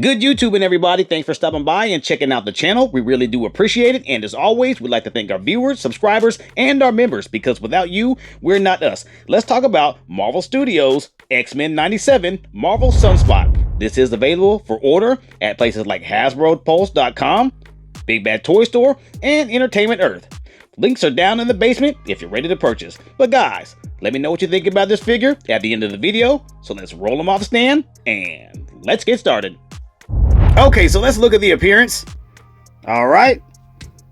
Good YouTube and everybody, thanks for stopping by and checking out the channel. We really do appreciate it. And as always, we'd like to thank our viewers, subscribers, and our members, because without you, we're not us. Let's talk about Marvel Studios X-Men 97 Marvel SUNSPOT. This is available for order at places like HasbroPulse.com, Bigbadtoystore, and Entertainment Earth. Links are down in the basement if you're ready to purchase. But guys, let me know what you think about this figure at the end of the video. So let's roll them off the stand and let's get started. Okay, so let's look at the appearance. All right.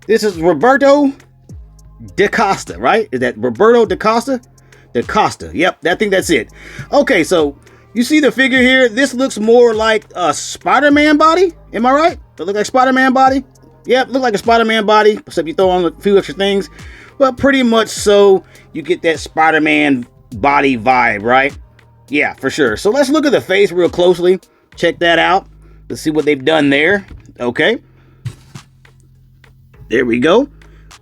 This is Roberto DaCosta, right? Is that Roberto DaCosta? DaCosta. Yep, I think that's it. Okay, so you see the figure here. This looks more like a Spider-Man body. Am I right? Does it look like Spider-Man body? Yep, look like a Spider-Man body, except you throw on a few extra things. But pretty much so, you get that Spider-Man body vibe, right? Yeah, for sure. So let's look at the face real closely. Check that out. Let's see what they've done there. Okay. There we go.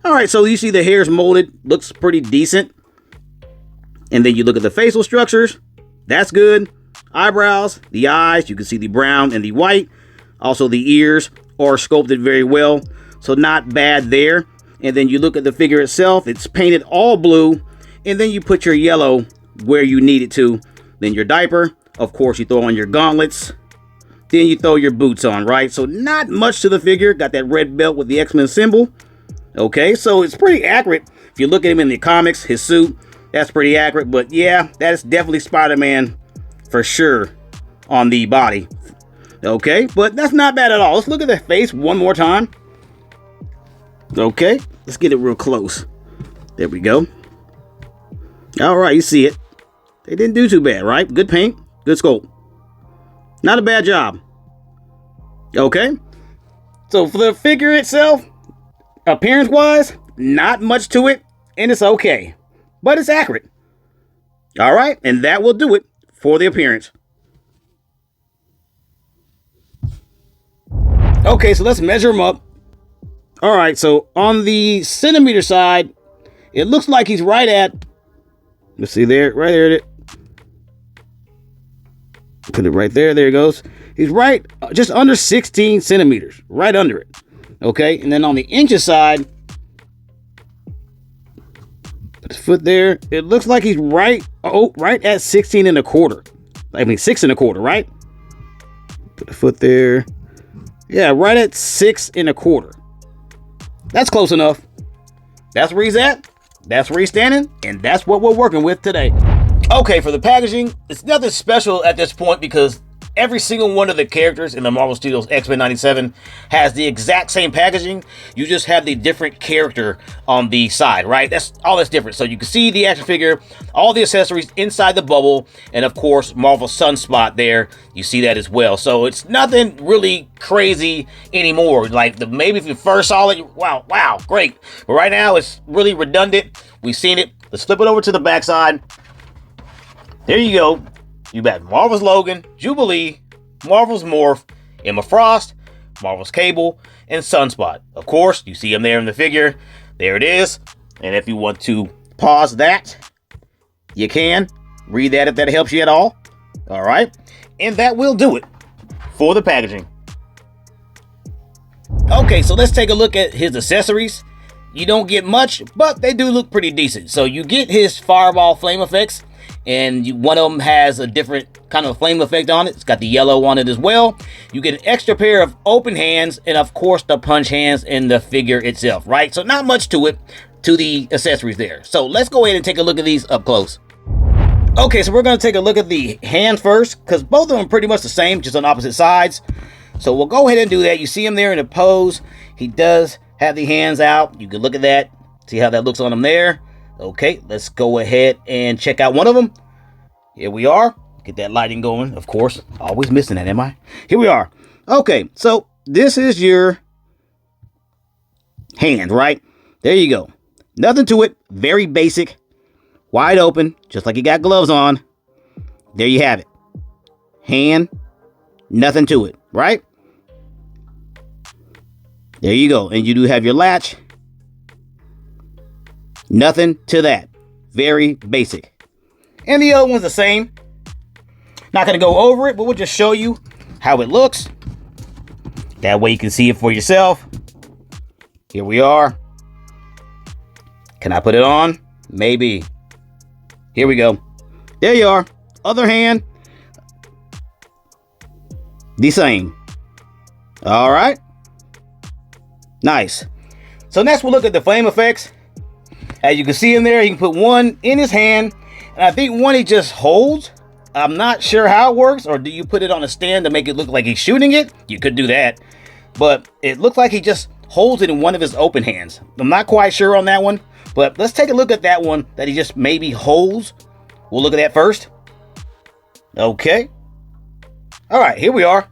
All right, so you see the hair's molded. Looks pretty decent. And then you look at the facial structures. That's good. Eyebrows, the eyes. You can see the brown and the white. Also, the ears are sculpted very well. So not bad there. And then you look at the figure itself. It's painted all blue. And then you put your yellow where you need it to. Then your diaper. Of course, you throw on your gauntlets. Then you throw your boots on, right? So not much to the figure. Got that red belt with the X-Men symbol. Okay, so it's pretty accurate. If you look at him in the comics, his suit, that's pretty accurate. But yeah, that is definitely Spider-Man for sure on the body. Okay, but that's not bad at all. Let's look at the face one more time. Okay, let's get it real close. There we go. All right, you see it. They didn't do too bad, right? Good paint, good sculpt. Not a bad job. Okay. So for the figure itself, appearance-wise, not much to it, and it's okay. But it's accurate. All right, and that will do it for the appearance. Okay, so let's measure him up. All right, so on the centimeter side, it looks like he's right at, let's see there, right there. Put it right there. There it goes. He's right just under 16 centimeters. Right under it. Okay. And then on the inches side, put his foot there. It looks like he's right at 16 and a quarter. I mean, 6 and a quarter, right? Put the foot there. Yeah, right at 6 and a quarter. That's close enough. That's where he's at. That's where he's standing. And that's what we're working with today. Okay, for the packaging, it's nothing special at this point because every single one of the characters in the Marvel Studios X-Men 97 has the exact same packaging. You just have the different character on the side, right? That's all that's different. So you can see the action figure, all the accessories inside the bubble, and of course, Marvel SUNSPOT there. You see that as well. So it's nothing really crazy anymore. Like maybe if you first saw it, wow, great. But right now, it's really redundant. We've seen it. Let's flip it over to the backside. There you go. You got Marvel's Logan, Jubilee, Marvel's Morph, Emma Frost, Marvel's Cable, and Sunspot. Of course, you see him there in the figure. There it is. And if you want to pause that, you can. Read that if that helps you at all. All right. And that will do it for the packaging. Okay, so let's take a look at his accessories. You don't get much, but they do look pretty decent. So you get his fireball flame effects. And one of them has a different kind of flame effect on it. It's got the yellow on it as well. You get an extra pair of open hands and, of course, the punch hands in the figure itself, right? So not much to it, to the accessories there. So let's go ahead and take a look at these up close. Okay, so we're going to take a look at the hand first because both of them are pretty much the same, just on opposite sides. So we'll go ahead and do that. You see him there in a pose. He does have the hands out. You can look at that, see how that looks on him there. Okay, let's go ahead and check out one of them. Here we are. Get that lighting going, of course. Always missing that, am I? Here we are. Okay, so this is your hand, right? There you go. Nothing to it. Very basic. Wide open, just like you got gloves on. There you have it. Hand. Nothing to it, right? There you go. And you do have your latch. Nothing to that. Very basic. And the other one's the same. Not going to go over it, but we'll just show you how it looks. That way you can see it for yourself. Here we are. Can I put it on? Maybe. Here we go. There you are. Other hand. The same. All right. Nice. So next we'll look at the flame effects. As you can see in there, he can put one in his hand. And I think one he just holds. I'm not sure how it works. Or do you put it on a stand to make it look like he's shooting it? You could do that. But it looks like he just holds it in one of his open hands. I'm not quite sure on that one. But let's take a look at that one that he just maybe holds. We'll look at that first. Okay. All right, here we are.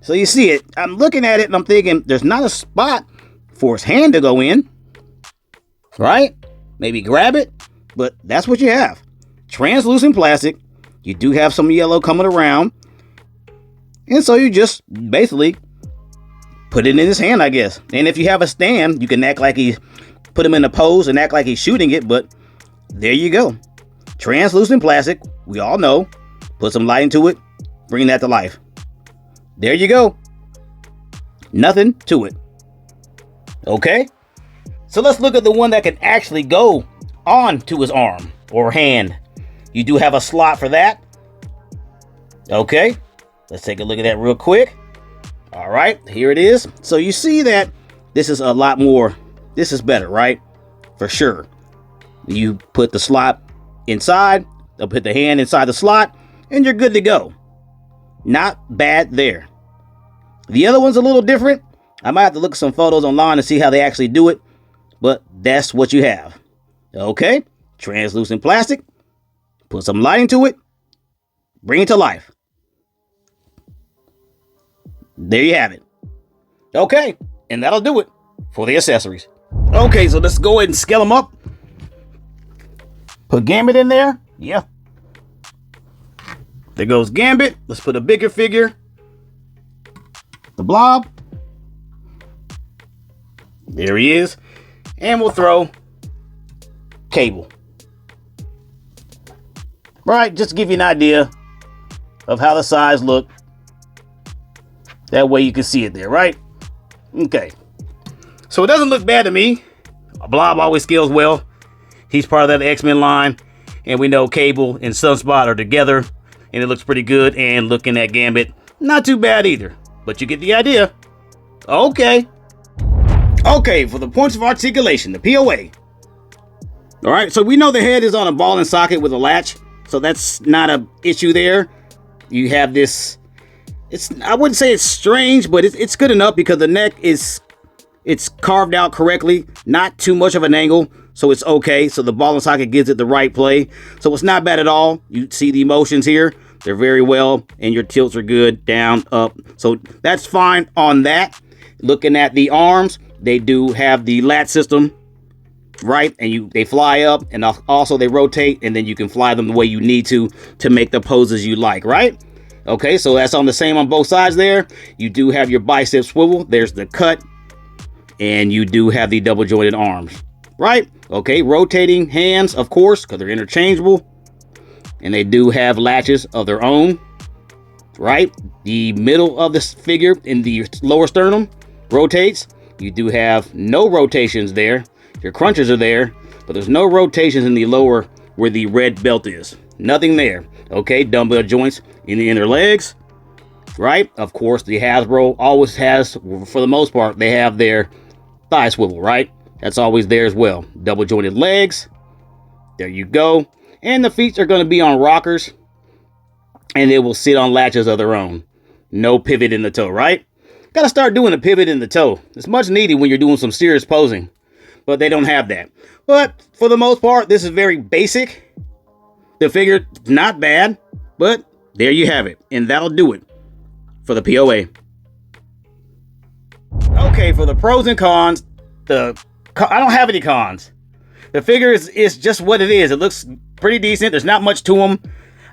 So you see it. I'm looking at it and I'm thinking there's not a spot for his hand to go in. Right? Maybe grab it. But that's what you have. Translucent plastic. You do have some yellow coming around. And so you just basically put it in his hand, I guess. And if you have a stand, you can act like he put him in a pose and act like he's shooting it. But there you go. Translucent plastic. We all know. Put some light into it. Bring that to life. There you go. Nothing to it. Okay. So let's look at the one that can actually go on to his arm or hand. You do have a slot for that. Okay. Let's take a look at that real quick. All right. Here it is. So you see that this is a lot more. This is better, right? For sure. You put the slot inside. They'll put the hand inside the slot and you're good to go. Not bad there. The other one's a little different. I might have to look at some photos online to see how they actually do it. But that's what you have. Okay. Translucent plastic. Put some light into it. Bring it to life. There you have it. Okay. And that'll do it for the accessories. Okay. So let's go ahead and scale them up. Put Gambit in there. Yeah. There goes Gambit. Let's put a bigger figure. The Blob. There he is. And we'll throw Cable. Right, just to give you an idea of how the size look. That way you can see it there, right? Okay. So it doesn't look bad to me. Blob always scales well. He's part of that X-Men line. And we know Cable and Sunspot are together. And it looks pretty good. And looking at Gambit, not too bad either. But you get the idea. Okay. Okay, for the points of articulation, the POA. All right, so we know the head is on a ball and socket with a latch. So that's not an issue there. You have this. I wouldn't say it's strange, but it's good enough because the neck it's carved out correctly. Not too much of an angle. So it's okay. So the ball and socket gives it the right play. So it's not bad at all. You see the motions here. They're very well. And your tilts are good. Down, up. So that's fine on that. Looking at the arms, they do have the lat system. Right? And they fly up. And also they rotate. And then you can fly them the way you need to make the poses you like. Right? Okay. So that's on the same on both sides there. You do have your bicep swivel. There's the cut. And you do have the double jointed arms. Right? Okay, rotating hands, of course, because they're interchangeable. And they do have latches of their own. Right? The middle of this figure in the lower sternum rotates. You do have no rotations there. Your crunchers are there, but there's no rotations in the lower where the red belt is. Nothing there. Okay, dumbbell joints in the inner legs. Right? Of course, the Hasbro always has, for the most part, they have their thigh swivel, right? That's always there as well. Double jointed legs. There you go. And the feet are going to be on rockers. And they will sit on latches of their own. No pivot in the toe, right? Got to start doing a pivot in the toe. It's much needed when you're doing some serious posing. But they don't have that. But for the most part, this is very basic. The figure, not bad. But there you have it. And that'll do it for the POA. Okay, for the pros and cons, I don't have any cons. The figure is just what it is. It looks pretty decent. There's not much to him.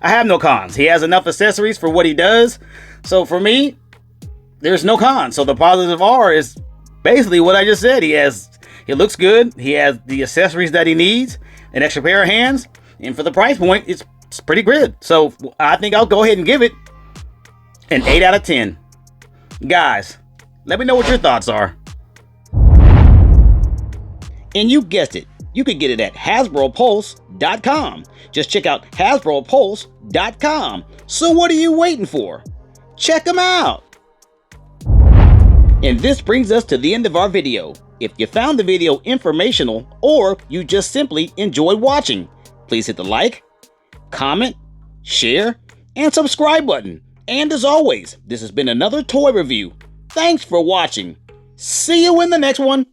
I have no cons. He has enough accessories for what he does. So for me, there's no cons. So the positive R is basically what I just said. He looks good. He has the accessories that he needs. An extra pair of hands. And for the price point, it's pretty good. So I think I'll go ahead and give it an 8 out of 10. Guys, Let me know what your thoughts are. And you guessed it, you can get it at HasbroPulse.com. Just check out HasbroPulse.com. So what are you waiting for? Check them out! And this brings us to the end of our video. If you found the video informational or you just simply enjoyed watching, please hit the like, comment, share, and subscribe button. And as always, this has been another toy review. Thanks for watching. See you in the next one.